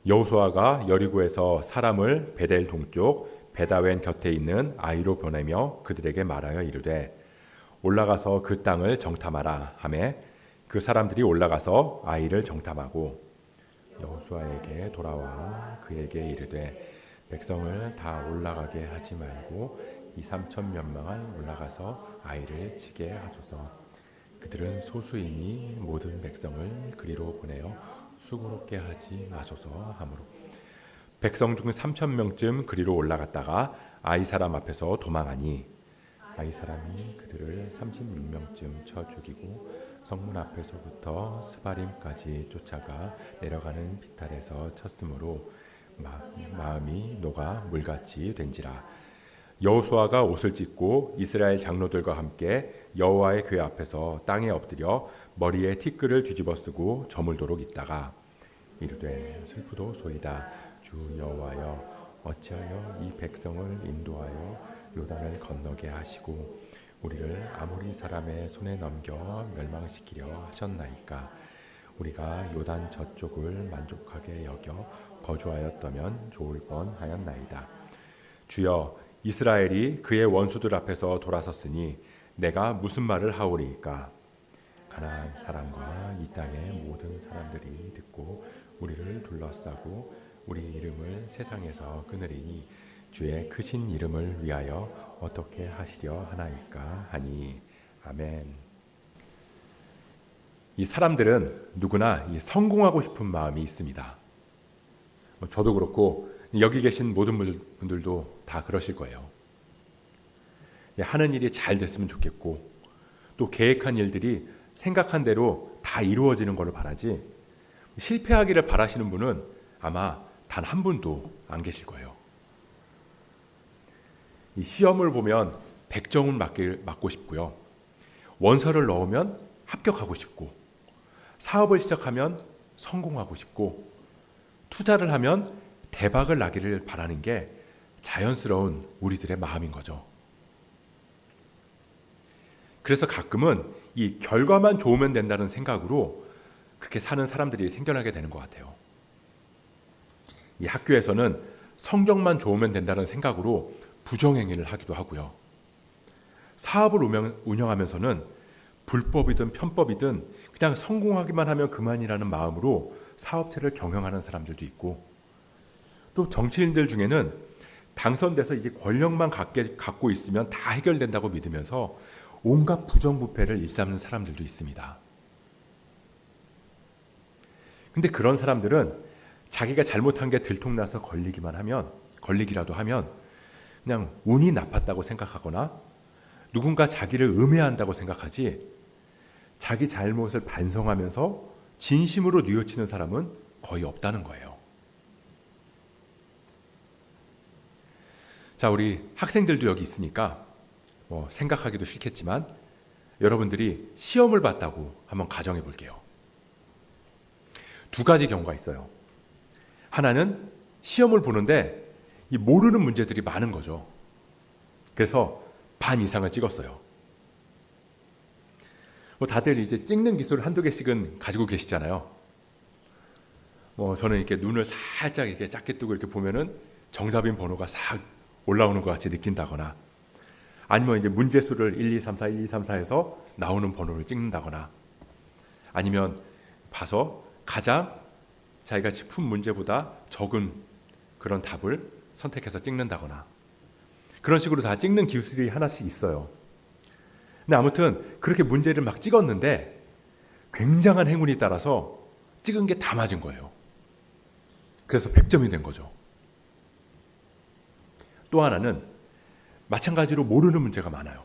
여호수아가 여리고에서 사람을 베델 동쪽 베다웬 곁에 있는 아이로 보내며 그들에게 말하여 이르되 올라가서 그 땅을 정탐하라 하매 그 사람들이 올라가서 아이를 정탐하고 여호수아에게 돌아와 그에게 이르되 백성을 다 올라가게 하지 말고 2~3천 명만 올라가서 아이를 치게 하소서. 그들은 소수이니 모든 백성을 그리로 보내어 수고롭게 하지 마소서 하므로 백성 중 3천 명쯤 그리로 올라갔다가 아이 사람 앞에서 도망하니 아이 사람이 그들을 36명쯤 쳐 죽이고 성문 앞에서부터 스바림까지 쫓아가 내려가는 비탈에서 쳤으므로 마음이 녹아 물같이 된지라. 여호수아가 옷을 찢고 이스라엘 장로들과 함께 여호와의 궤 앞에서 땅에 엎드려 머리에 티끌을 뒤집어 쓰고 저물도록 있다가 이르되 슬프도소이다. 주 여호와여 어찌하여 이 백성을 인도하여 요단을 건너게 하시고 우리를 아모리 사람의 손에 넘겨 멸망시키려 하셨나이까. 우리가 요단 저쪽을 만족하게 여겨 거주하였다면 좋을 뻔하였나이다. 주여 이스라엘이 그의 원수들 앞에서 돌아섰으니 내가 무슨 말을 하오리이까. 가나안 사람과 이 땅의 모든 사람들이 듣고 우리를 둘러싸고 우리 이름을 세상에서 끊으리니 주의 크신 이름을 위하여 어떻게 하시려 하나이까 하니. 아멘. 이 사람들은 누구나 성공하고 싶은 마음이 있습니다. 저도 그렇고 여기 계신 모든 분들도 다 그러실 거예요. 하는 일이 잘 됐으면 좋겠고 또 계획한 일들이 생각한 대로 다 이루어지는 것을 바라지 실패하기를 바라시는 분은 아마 단 한 분도 안 계실 거예요. 이 시험을 보면 100점을 맞고 싶고요. 원서를 넣으면 합격하고 싶고 사업을 시작하면 성공하고 싶고 투자를 하면 대박을 나기를 바라는 게 자연스러운 우리들의 마음인 거죠. 그래서 가끔은 이 결과만 좋으면 된다는 생각으로 그렇게 사는 사람들이 생겨나게 되는 것 같아요. 이 학교에서는 성적만 좋으면 된다는 생각으로 부정행위를 하기도 하고요. 사업을 운영하면서는 불법이든 편법이든 그냥 성공하기만 하면 그만이라는 마음으로 사업체를 경영하는 사람들도 있고 또 정치인들 중에는 당선돼서 이제 권력만 갖고 있으면 다 해결된다고 믿으면서 온갖 부정부패를 일삼는 사람들도 있습니다. 근데 그런 사람들은 자기가 잘못한 게 들통나서 걸리기라도 하면 그냥 운이 나빴다고 생각하거나 누군가 자기를 음해한다고 생각하지 자기 잘못을 반성하면서 진심으로 뉘우치는 사람은 거의 없다는 거예요. 자, 우리 학생들도 여기 있으니까 생각하기도 싫겠지만 여러분들이 시험을 봤다고 한번 가정해 볼게요. 두 가지 경우가 있어요. 하나는 시험을 보는데 이 모르는 문제들이 많은 거죠. 그래서 반 이상을 찍었어요. 다들 이제 찍는 기술 한두 개씩은 가지고 계시잖아요. 저는 이렇게 눈을 살짝 이렇게 작게 뜨고 이렇게 보면은 정답인 번호가 싹 올라오는 것 같이 느낀다거나 아니면 이제 문제수를 1, 2, 3, 4, 1, 2, 3, 4에서 나오는 번호를 찍는다거나 아니면 봐서 가장 자기가 짚은 문제보다 적은 그런 답을 선택해서 찍는다거나 그런 식으로 다 찍는 기술이 하나씩 있어요. 근데 아무튼 그렇게 문제를 막 찍었는데 굉장한 행운이 따라서 찍은 게 다 맞은 거예요. 그래서 100점이 된 거죠. 또 하나는 마찬가지로 모르는 문제가 많아요.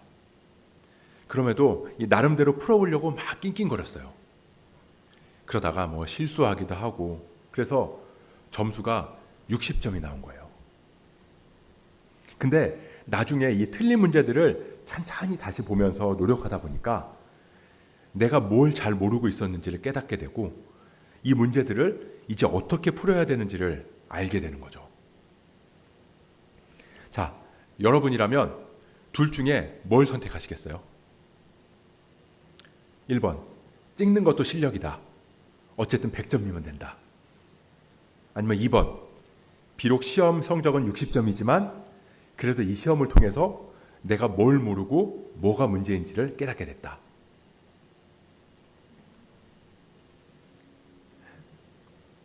그럼에도 나름대로 풀어보려고 막 낑낑거렸어요. 그러다가 실수하기도 하고 그래서 점수가 60점이 나온 거예요. 근데 나중에 이 틀린 문제들을 찬찬히 다시 보면서 노력하다 보니까 내가 뭘 잘 모르고 있었는지를 깨닫게 되고 이 문제들을 이제 어떻게 풀어야 되는지를 알게 되는 거죠. 자, 여러분이라면 둘 중에 뭘 선택하시겠어요? 1번, 찍는 것도 실력이다. 어쨌든 100점이면 된다. 아니면 2번, 비록 시험 성적은 60점이지만 그래도 이 시험을 통해서 내가 뭘 모르고 뭐가 문제인지를 깨닫게 됐다.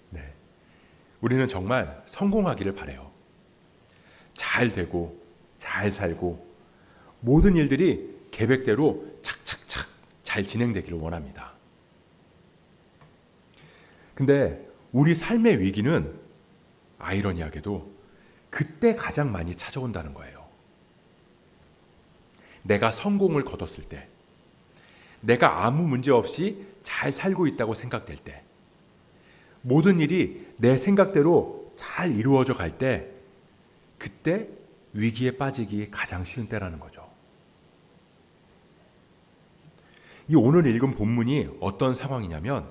네, 우리는 정말 성공하기를 바라요. 잘 되고 잘 살고 모든 일들이 계획대로 착착착 잘 진행되기를 원합니다. 근데 우리 삶의 위기는 아이러니하게도 그때 가장 많이 찾아온다는 거예요. 내가 성공을 거뒀을 때, 내가 아무 문제 없이 잘 살고 있다고 생각될 때, 모든 일이 내 생각대로 잘 이루어져 갈 때, 그때 위기에 빠지기 가장 쉬운 때라는 거죠. 이 오늘 읽은 본문이 어떤 상황이냐면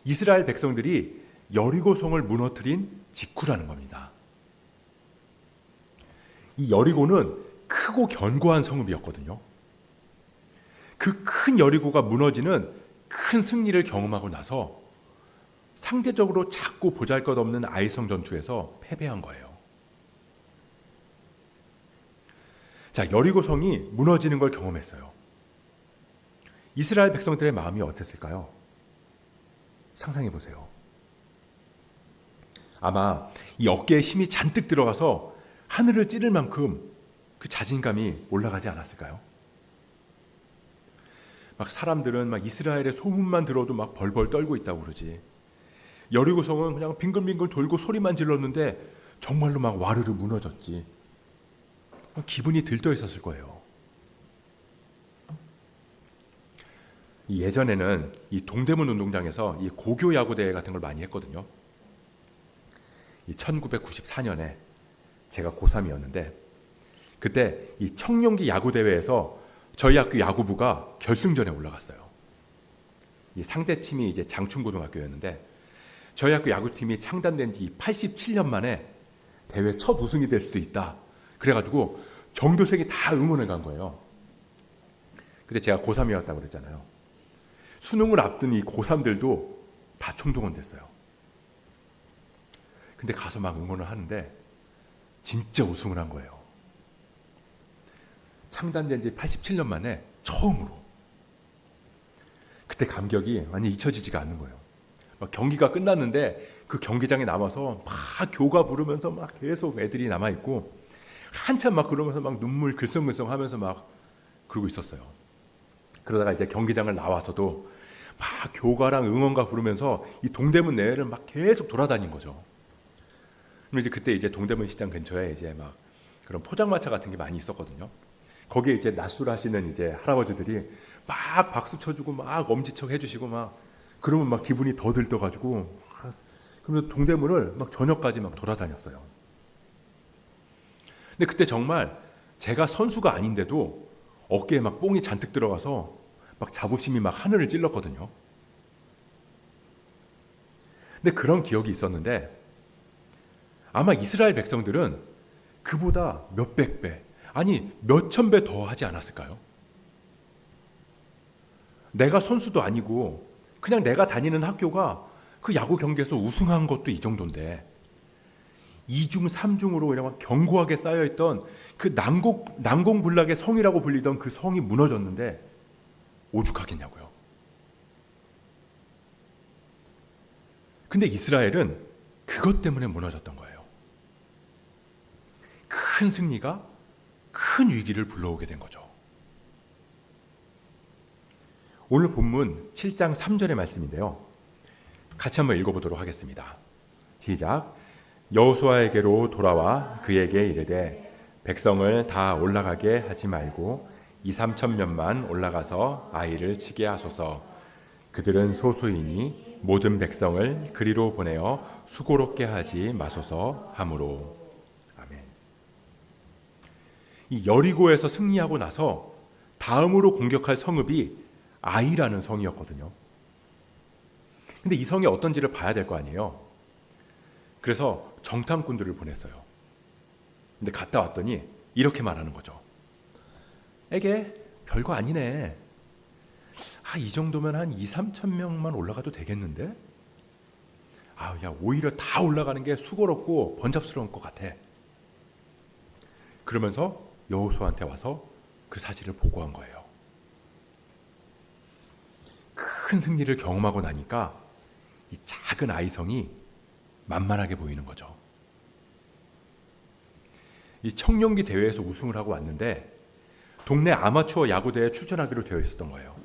이스라엘 백성들이 여리고성을 무너뜨린 직후라는 겁니다. 이 여리고는 크고 견고한 성읍이었거든요. 그 큰 여리고가 무너지는 큰 승리를 경험하고 나서 상대적으로 작고 보잘것없는 아이성 전투에서 패배한 거예요. 자, 여리고성이 무너지는 걸 경험했어요. 이스라엘 백성들의 마음이 어땠을까요? 상상해 보세요. 아마 이 어깨에 힘이 잔뜩 들어가서 하늘을 찌를 만큼 그 자신감이 올라가지 않았을까요? 막 사람들은 막 이스라엘의 소문만 들어도 막 벌벌 떨고 있다고 그러지. 여리고성은 그냥 빙글빙글 돌고 소리만 질렀는데 정말로 막 와르르 무너졌지. 기분이 들떠 있었을 거예요. 예전에는 이 동대문 운동장에서 이 고교 야구 대회 같은 걸 많이 했거든요. 이 1994년에 제가 고3이었는데 그때 이 청룡기 야구 대회에서 저희 학교 야구부가 결승전에 올라갔어요. 이 상대 팀이 이제 장충고등학교였는데 저희 학교 야구팀이 창단된 지 87년 만에 대회 첫 우승이 될 수도 있다. 그래가지고 전교생이 다 응원해 간 거예요. 근데 제가 고3이었다고 그랬잖아요. 수능을 앞둔 이 고3들도 다 총동원 됐어요. 근데 가서 막 응원을 하는데 진짜 우승을 한 거예요. 창단된 지 87년 만에 처음으로. 그때 감격이 완전히 잊혀지지가 않는 거예요. 막 경기가 끝났는데 그 경기장에 남아서 막 교가 부르면서 막 계속 애들이 남아있고 한참 막 그러면서 막 눈물 글썽글썽 하면서 막 그러고 있었어요. 그러다가 이제 경기장을 나와서도 막 교가랑 응원가 부르면서 이 동대문 내를 막 계속 돌아다닌 거죠. 그럼 이제 그때 이제 동대문 시장 근처에 이제 막 그런 포장마차 같은 게 많이 있었거든요. 거기에 이제 낮술하시는 이제 할아버지들이 막 박수 쳐주고 막 엄지척 해주시고 막 그러면 막 기분이 더 들떠가지고 그러면서 동대문을 막 저녁까지 막 돌아다녔어요. 근데 그때 정말 제가 선수가 아닌데도 어깨에 막 뽕이 잔뜩 들어가서 막 자부심이 막 하늘을 찔렀거든요. 근데 그런 기억이 있었는데 아마 이스라엘 백성들은 그보다 몇백 배, 아니 몇천 배 더 하지 않았을까요? 내가 선수도 아니고 그냥 내가 다니는 학교가 그 야구 경기에서 우승한 것도 이 정도인데 2중, 3중으로 이렇게 견고하게 쌓여있던 그 난공불락의 성이라고 불리던 그 성이 무너졌는데 오죽하겠냐고요. 근데 이스라엘은 그것 때문에 무너졌던 거예요. 큰 승리가 큰 위기를 불러오게 된 거죠. 오늘 본문 7장 3절의 말씀인데요. 같이 한번 읽어보도록 하겠습니다. 시작. 여호수아에게로 돌아와 그에게 이르되 백성을 다 올라가게 하지 말고 2-3천 명만 올라가서 아이를 치게 하소서. 그들은 소수이니 모든 백성을 그리로 보내어 수고롭게 하지 마소서 하므로. 아멘. 이 여리고에서 승리하고 나서 다음으로 공격할 성읍이 아이라는 성이었거든요. 근데 이 성이 어떤지를 봐야 될 거 아니에요. 그래서 정탐꾼들을 보냈어요. 근데 갔다 왔더니 이렇게 말하는 거죠. 에게 별거 아니네. 이 정도면 한 2-3천 명만 올라가도 되겠는데? 야, 오히려 다 올라가는 게 수고롭고 번잡스러운 것 같아. 그러면서 여호수아한테 와서 그 사실을 보고한 거예요. 큰 승리를 경험하고 나니까 이 작은 아이성이 만만하게 보이는 거죠. 이 청년기 대회에서 우승을 하고 왔는데 동네 아마추어 야구대회에 출전하기로 되어 있었던 거예요.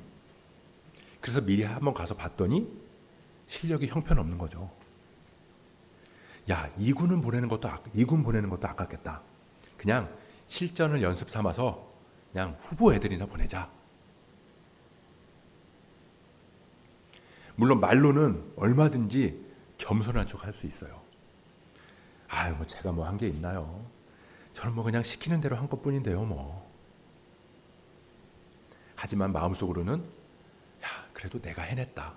그래서 미리 한번 가서 봤더니 실력이 형편없는 거죠. 야, 2군 보내는 것도 아깝겠다. 그냥 실전을 연습 삼아서 그냥 후보 애들이나 보내자. 물론 말로는 얼마든지 겸손한 척 할 수 있어요. 뭐 제가 뭐 한 게 있나요? 저는 뭐 그냥 시키는 대로 한 것뿐인데요, 뭐. 하지만 마음속으로는 그래도 내가 해냈다.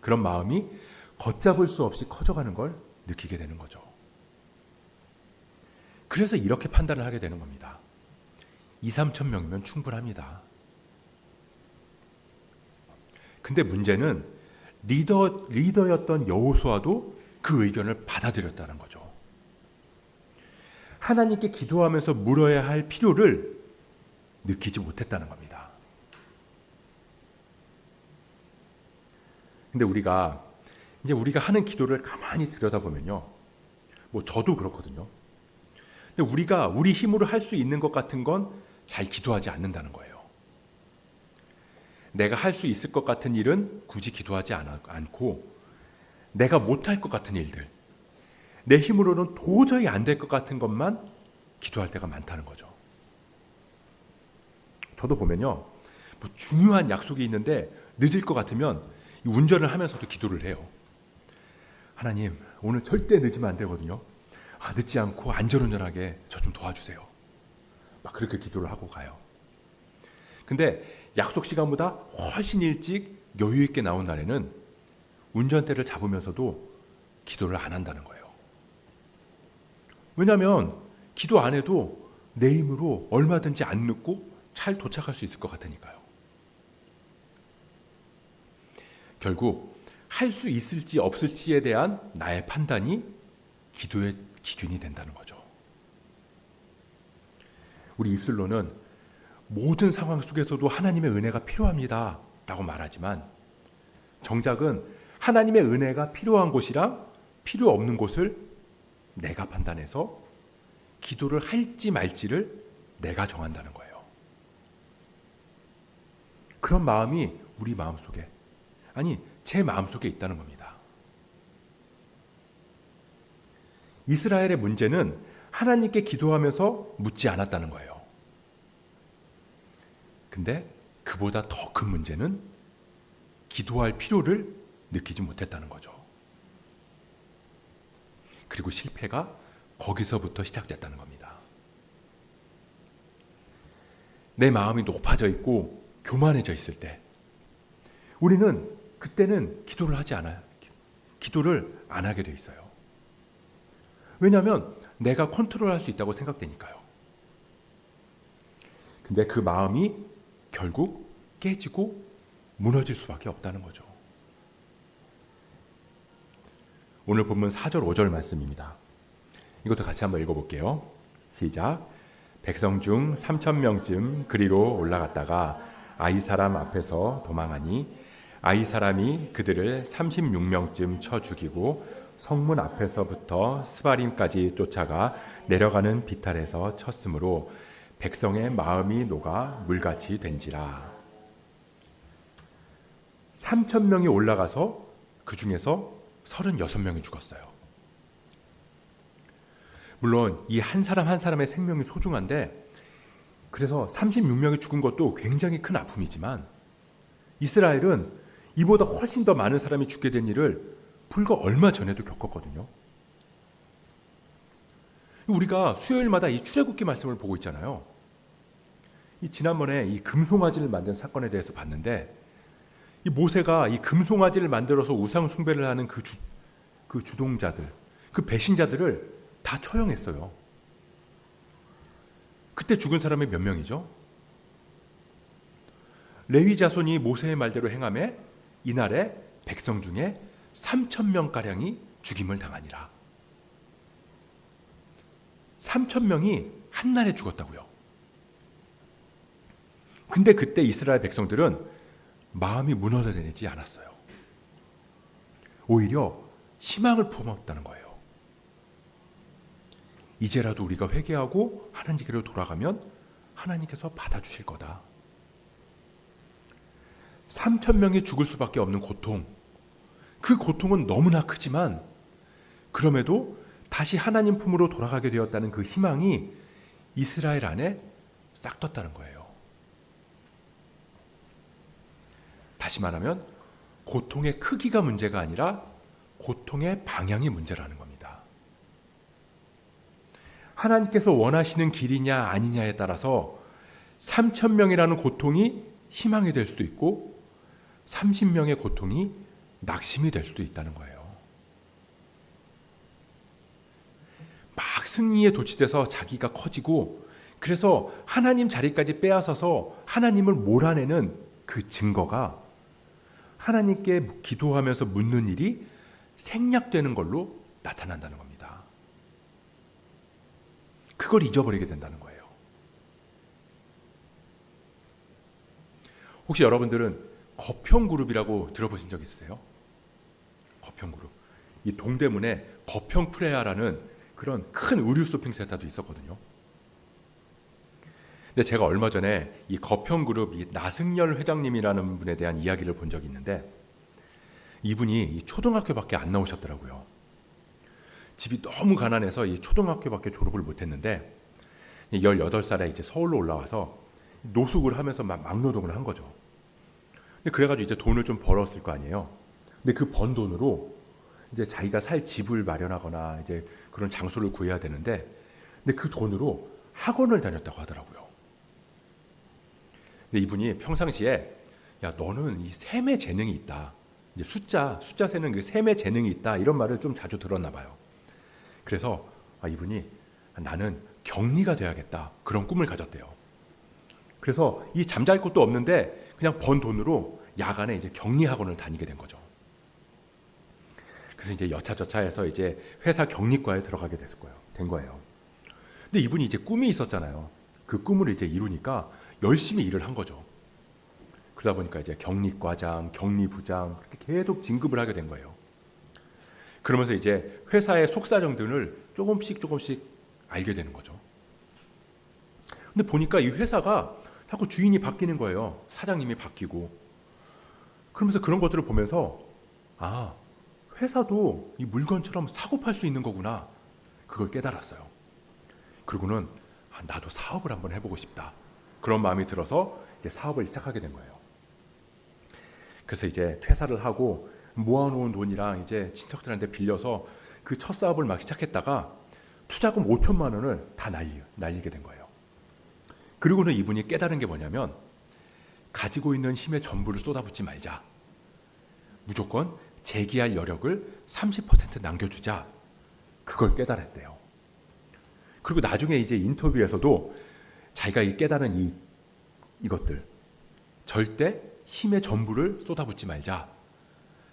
그런 마음이 걷잡을 수 없이 커져가는 걸 느끼게 되는 거죠. 그래서 이렇게 판단을 하게 되는 겁니다. 2-3천 명이면 충분합니다. 근데 문제는 리더였던 여호수아도 그 의견을 받아들였다는 거죠. 하나님께 기도하면서 물어야 할 필요를 느끼지 못했다는 겁니다. 근데 우리가 하는 기도를 가만히 들여다보면요, 뭐 저도 그렇거든요. 근데 우리가 우리 힘으로 할 수 있는 것 같은 건 잘 기도하지 않는다는 거예요. 내가 할 수 있을 것 같은 일은 굳이 기도하지 않고, 내가 못할 것 같은 일들, 내 힘으로는 도저히 안 될 것 같은 것만 기도할 때가 많다는 거죠. 저도 보면요, 뭐 중요한 약속이 있는데 늦을 것 같으면 운전을 하면서도 기도를 해요. 하나님, 오늘 절대 늦으면 안 되거든요. 늦지 않고 안전운전하게 저 좀 도와주세요. 막 그렇게 기도를 하고 가요. 근데 약속 시간보다 훨씬 일찍 여유 있게 나온 날에는 운전대를 잡으면서도 기도를 안 한다는 거예요. 왜냐하면 기도 안 해도 내 힘으로 얼마든지 안 늦고 잘 도착할 수 있을 것 같으니까요. 결국 할 수 있을지 없을지에 대한 나의 판단이 기도의 기준이 된다는 거죠. 우리 입술로는 모든 상황 속에서도 하나님의 은혜가 필요합니다 라고 말하지만, 정작은 하나님의 은혜가 필요한 곳이랑 필요 없는 곳을 내가 판단해서 기도를 할지 말지를 내가 정한다는 거예요. 그런 마음이 우리 마음속에, 제 마음속에 있다는 겁니다. 이스라엘의 문제는 하나님께 기도하면서 묻지 않았다는 거예요. 근데 그보다 더 큰 문제는 기도할 필요를 느끼지 못했다는 거죠. 그리고 실패가 거기서부터 시작됐다는 겁니다. 내 마음이 높아져 있고 교만해져 있을 때 우리는 그때는 기도를 하지 않아요. 기도를 안 하게 돼 있어요. 왜냐하면 내가 컨트롤할 수 있다고 생각되니까요. 근데 그 마음이 결국 깨지고 무너질 수밖에 없다는 거죠. 오늘 본문 4절 5절 말씀입니다. 이것도 같이 한번 읽어볼게요. 시작. 백성 중 3,000명쯤 그리로 올라갔다가 아이 사람 앞에서 도망하니 아이 사람이 그들을 36명쯤 쳐 죽이고 성문 앞에서부터 스바림까지 쫓아가 내려가는 비탈에서 쳤으므로 백성의 마음이 녹아 물같이 된지라. 3,000명이 올라가서 그 중에서 36명이 죽었어요. 물론 이 한 사람 한 사람의 생명이 소중한데, 그래서 36명이 죽은 것도 굉장히 큰 아픔이지만 이스라엘은 이보다 훨씬 더 많은 사람이 죽게 된 일을 불과 얼마 전에도 겪었거든요. 우리가 수요일마다 이 출애굽기 말씀을 보고 있잖아요. 지난번에 이 금송아지를 만든 사건에 대해서 봤는데, 이 모세가 이 금송아지를 만들어서 우상 숭배를 하는 그 주동자들, 그 배신자들을 다 처형했어요. 그때 죽은 사람이 몇 명이죠? 레위 자손이 모세의 말대로 행하며 이날에 백성 중에 3,000명가량이 죽임을 당하니라. 3,000명이 한날에 죽었다고요. 근데 그때 이스라엘 백성들은 마음이 무너져내지 않았어요. 오히려 희망을 품었다는 거예요. 이제라도 우리가 회개하고 하나님께로 돌아가면 하나님께서 받아주실 거다. 3,000명이 죽을 수밖에 없는 고통, 그 고통은 너무나 크지만 그럼에도 다시 하나님 품으로 돌아가게 되었다는 그 희망이 이스라엘 안에 싹 떴다는 거예요. 다시 말하면 고통의 크기가 문제가 아니라 고통의 방향이 문제라는 겁니다. 하나님께서 원하시는 길이냐 아니냐에 따라서 3,000명이라는 고통이 희망이 될 수도 있고 30명의 고통이 낙심이 될 수도 있다는 거예요. 막 승리에 도취돼서 자기가 커지고 그래서 하나님 자리까지 빼앗아서 하나님을 몰아내는 그 증거가 하나님께 기도하면서 묻는 일이 생략되는 걸로 나타난다는 겁니다. 그걸 잊어버리게 된다는 거예요. 혹시 여러분들은 거평그룹이라고 들어보신 적 있으세요? 거평그룹. 이 동대문에 거평프레아라는 그런 큰 의류 쇼핑센터도 있었거든요. 근데 제가 얼마 전에 이 거평그룹 이 나승열 회장님이라는 분에 대한 이야기를 본 적이 있는데 이분이 이 초등학교밖에 안 나오셨더라고요. 집이 너무 가난해서 이 초등학교밖에 졸업을 못했는데 18살에 이제 서울로 올라와서 노숙을 하면서 막노동을 한 거죠. 근데 그래가지고 이제 돈을 좀 벌었을 거 아니에요. 근데 그 번 돈으로 이제 자기가 살 집을 마련하거나 이제 그런 장소를 구해야 되는데, 근데 그 돈으로 학원을 다녔다고 하더라고요. 근데 이분이 평상시에 야 너는 이 셈의 재능이 있다. 이제 숫자 세는 그 셈의 재능이 있다 이런 말을 좀 자주 들었나 봐요. 그래서 이분이 나는 경리가 돼야겠다 그런 꿈을 가졌대요. 그래서 이 잠잘 곳도 없는데 그냥 번 돈으로 야간에 이제 격리 학원을 다니게 된 거죠. 그래서 이제 여차저차해서 이제 회사 격리과에 들어가게 된 거예요. 근데 이분이 이제 꿈이 있었잖아요. 그 꿈을 이제 이루니까 열심히 일을 한 거죠. 그러다 보니까 이제 격리과장, 격리부장 그렇게 계속 진급을 하게 된 거예요. 그러면서 이제 회사의 속사정들을 조금씩 알게 되는 거죠. 근데 보니까 이 회사가 자꾸 주인이 바뀌는 거예요. 사장님이 바뀌고. 그러면서 그런 것들을 보면서 회사도 이 물건처럼 사고 팔 수 있는 거구나. 그걸 깨달았어요. 그리고는 나도 사업을 한번 해보고 싶다. 그런 마음이 들어서 이제 사업을 시작하게 된 거예요. 그래서 이제 퇴사를 하고 모아놓은 돈이랑 이제 친척들한테 빌려서 그 첫 사업을 막 시작했다가 투자금 5천만 원을 다 날리게 된 거예요. 그리고는 이분이 깨달은 게 뭐냐면 가지고 있는 힘의 전부를 쏟아붓지 말자. 무조건 재기할 여력을 30% 남겨주자. 그걸 깨달았대요. 그리고 나중에 이제 인터뷰에서도 자기가 깨달은 이것들 절대 힘의 전부를 쏟아붓지 말자.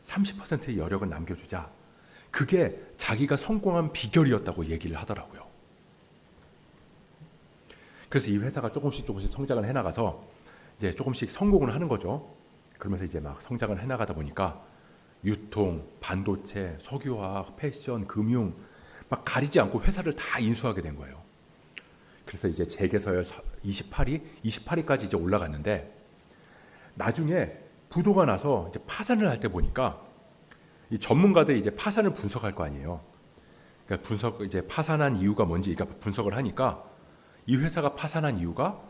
30%의 여력을 남겨주자. 그게 자기가 성공한 비결이었다고 얘기를 하더라고요. 그래서 이 회사가 조금씩 성장을 해나가서 이제 조금씩 성공을 하는 거죠. 그러면서 이제 막 성장을 해나가다 보니까 유통, 반도체, 석유화학, 패션, 금융 막 가리지 않고 회사를 다 인수하게 된 거예요. 그래서 이제 재계서열 28위까지 이제 올라갔는데 나중에 부도가 나서 이제 파산을 할 때 보니까 이 전문가들이 이제 파산을 분석할 거 아니에요. 그러니까 이제 파산한 이유가 뭔지 분석을 하니까 이 회사가 파산한 이유가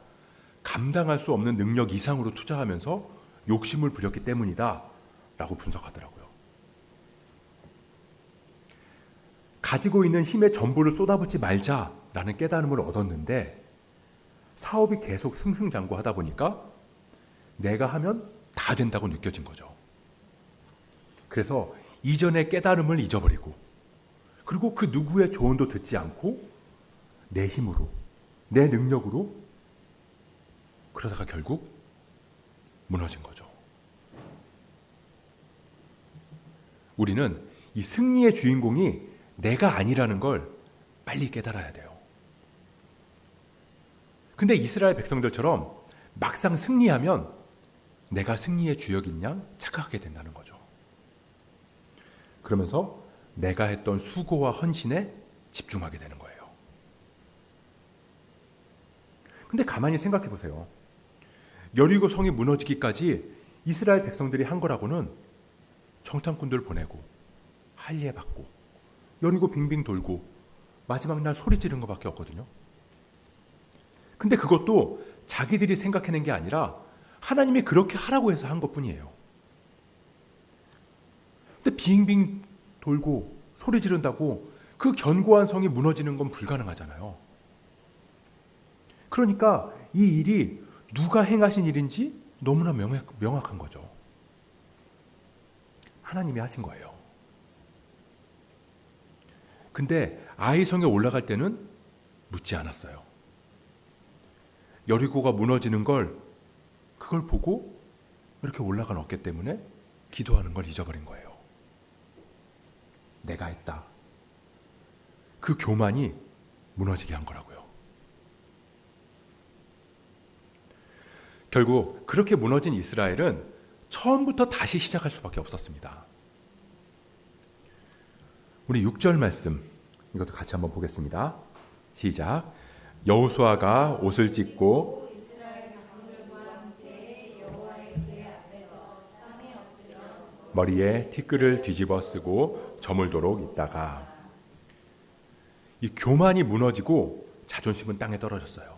감당할 수 없는 능력 이상으로 투자하면서 욕심을 부렸기 때문이다라고 분석하더라고요. 가지고 있는 힘의 전부를 쏟아붓지 말자라는 깨달음을 얻었는데 사업이 계속 승승장구하다 보니까 내가 하면 다 된다고 느껴진 거죠. 그래서 이전의 깨달음을 잊어버리고 그리고 그 누구의 조언도 듣지 않고 내 힘으로 내 능력으로 그러다가 결국 무너진 거죠. 우리는 이 승리의 주인공이 내가 아니라는 걸 빨리 깨달아야 돼요. 근데 이스라엘 백성들처럼 막상 승리하면 내가 승리의 주역인 양 착각하게 된다는 거죠. 그러면서 내가 했던 수고와 헌신에 집중하게 되는 거예요. 근데 가만히 생각해 보세요. 여리고 성이 무너지기까지 이스라엘 백성들이 한 거라고는 정탐꾼들 보내고 할례 받고 여리고 빙빙 돌고 마지막 날 소리 지른 것밖에 없거든요. 근데 그것도 자기들이 생각해낸 게 아니라 하나님이 그렇게 하라고 해서 한 것뿐이에요. 근데 빙빙 돌고 소리 지른다고 그 견고한 성이 무너지는 건 불가능하잖아요. 그러니까 이 일이 누가 행하신 일인지 너무나 명확한 거죠. 하나님이 하신 거예요. 근데 아이성에 올라갈 때는 묻지 않았어요. 여리고가 무너지는 그걸 보고 이렇게 올라간 어깨 때문에 기도하는 걸 잊어버린 거예요. 내가 했다. 그 교만이 무너지게 한 거라고요. 결국 그렇게 무너진 이스라엘은 처음부터 다시 시작할 수밖에 없었습니다. 우리 6절 말씀 이것도 같이 한번 보겠습니다. 시작. 여호수아가 옷을 찢고 머리에 티끌을 뒤집어 쓰고 저물도록 있다가 이 교만이 무너지고 자존심은 땅에 떨어졌어요.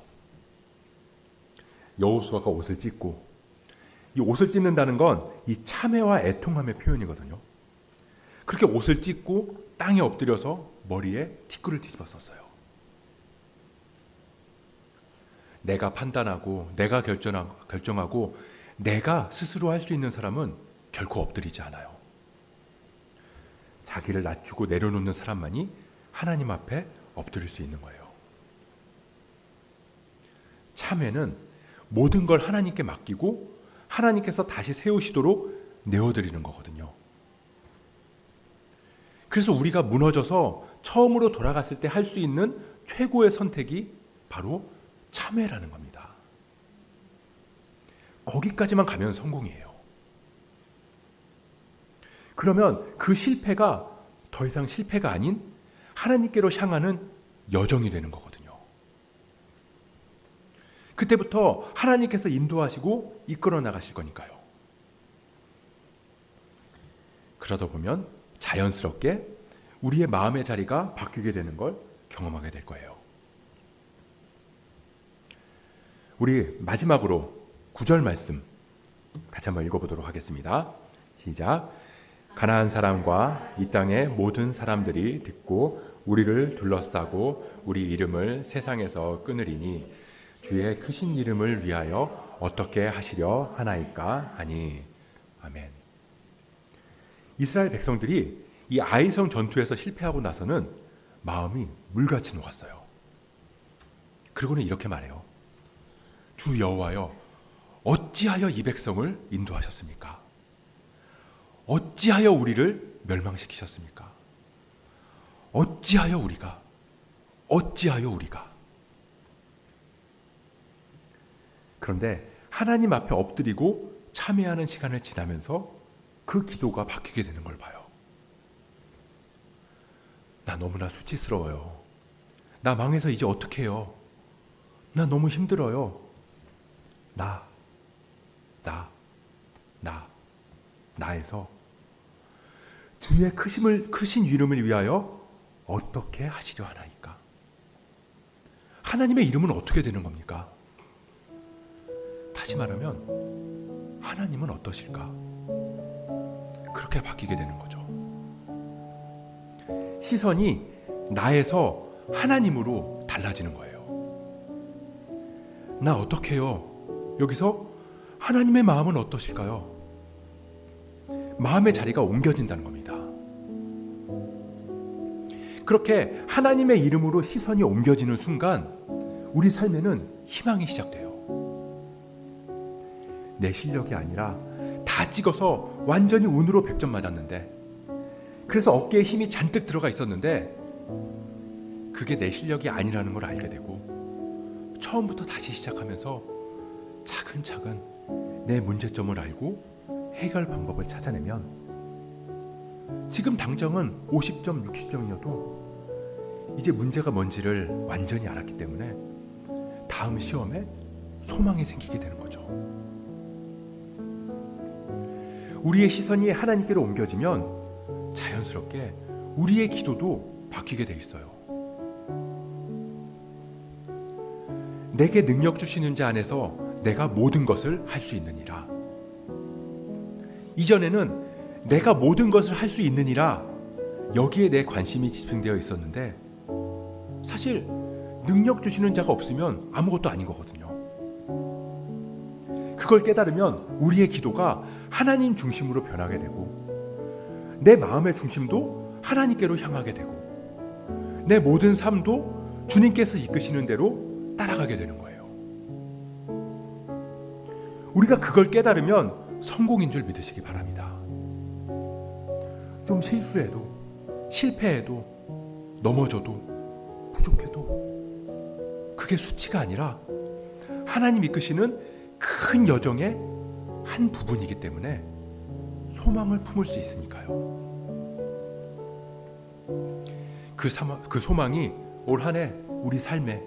여호수아가 옷을 찢고, 이 옷을 찢는다는 건 이 참회와 애통함의 표현이거든요. 그렇게 옷을 찢고 땅에 엎드려서 머리에 티끌을 뒤집어 썼어요. 내가 판단하고 내가 결정하고 내가 스스로 할 수 있는 사람은 결코 엎드리지 않아요. 자기를 낮추고 내려놓는 사람만이 하나님 앞에 엎드릴 수 있는 거예요. 참회는 모든 걸 하나님께 맡기고 하나님께서 다시 세우시도록 내어드리는 거거든요. 그래서 우리가 무너져서 처음으로 돌아갔을 때 할 수 있는 최고의 선택이 바로 참회라는 겁니다. 거기까지만 가면 성공이에요. 그러면 그 실패가 더 이상 실패가 아닌 하나님께로 향하는 여정이 되는 거거든요. 그때부터 하나님께서 인도하시고 이끌어 나가실 거니까요. 그러다 보면 자연스럽게 우리의 마음의 자리가 바뀌게 되는 걸 경험하게 될 거예요. 우리 마지막으로 9절 말씀 같이 한번 읽어보도록 하겠습니다. 시작. 가나안 사람과 이 땅의 모든 사람들이 듣고 우리를 둘러싸고 우리 이름을 세상에서 끊으리니 주의 크신 이름을 위하여 어떻게 하시려 하나이까 하니. 아멘. 이스라엘 백성들이 이 아이성 전투에서 실패하고 나서는 마음이 물같이 녹았어요. 그리고는 이렇게 말해요. 주 여호와여, 어찌하여 이 백성을 인도하셨습니까? 어찌하여 우리를 멸망시키셨습니까? 어찌하여 우리가 그런데 하나님 앞에 엎드리고 참회하는 시간을 지나면서 그 기도가 바뀌게 되는 걸 봐요. 나 너무나 수치스러워요. 나 망해서 이제 어떻게 해요? 나 너무 힘들어요. 나에서 주의 크신 이름을 위하여 어떻게 하시려 하나이까? 하나님의 이름은 어떻게 되는 겁니까? 다시 말하면 하나님은 어떠실까? 그렇게 바뀌게 되는 거죠. 시선이 나에서 하나님으로 달라지는 거예요. 나 어떻게 해요? 여기서 하나님의 마음은 어떠실까요? 마음의 자리가 옮겨진다는 겁니다. 그렇게 하나님의 이름으로 시선이 옮겨지는 순간 우리 삶에는 희망이 시작돼요. 내 실력이 아니라 다 찍어서 완전히 운으로 100점 맞았는데 그래서 어깨에 힘이 잔뜩 들어가 있었는데 그게 내 실력이 아니라는 걸 알게 되고 처음부터 다시 시작하면서 차근차근 내 문제점을 알고 해결 방법을 찾아내면 지금 당장은 50점, 60점이어도 이제 문제가 뭔지를 완전히 알았기 때문에 다음 시험에 소망이 생기게 되는 거죠. 우리의 시선이 하나님께로 옮겨지면 자연스럽게 우리의 기도도 바뀌게 돼 있어요. 내게 능력 주시는 자 안에서 내가 모든 것을 할 수 있느니라. 이전에는 내가 모든 것을 할 수 있느니라 여기에 내 관심이 집중되어 있었는데 사실 능력 주시는 자가 없으면 아무것도 아닌 거거든요. 그걸 깨달으면 우리의 기도가 하나님 중심으로 변하게 되고 내 마음의 중심도 하나님께로 향하게 되고 내 모든 삶도 주님께서 이끄시는 대로 따라가게 되는 거예요. 우리가 그걸 깨달으면 성공인 줄 믿으시기 바랍니다. 좀 실수해도 실패해도 넘어져도 부족해도 그게 수치가 아니라 하나님 이끄시는 큰 여정의 한 부분이기 때문에 소망을 품을 수 있으니까요. 그 소망이 올 한 해 우리 삶에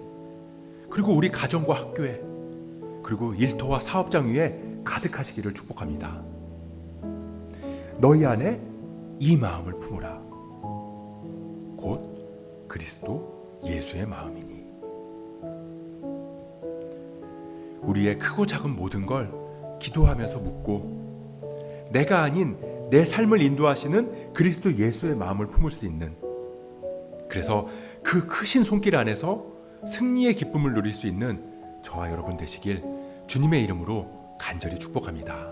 그리고 우리 가정과 학교에 그리고 일터와 사업장 위에 가득하시기를 축복합니다. 너희 안에 이 마음을 품으라. 곧 그리스도 예수의 마음이니. 우리의 크고 작은 모든 걸 기도하면서 묻고 내가 아닌 내 삶을 인도하시는 그리스도 예수의 마음을 품을 수 있는, 그래서 그 크신 손길 안에서 승리의 기쁨을 누릴 수 있는 저와 여러분 되시길 주님의 이름으로 간절히 축복합니다.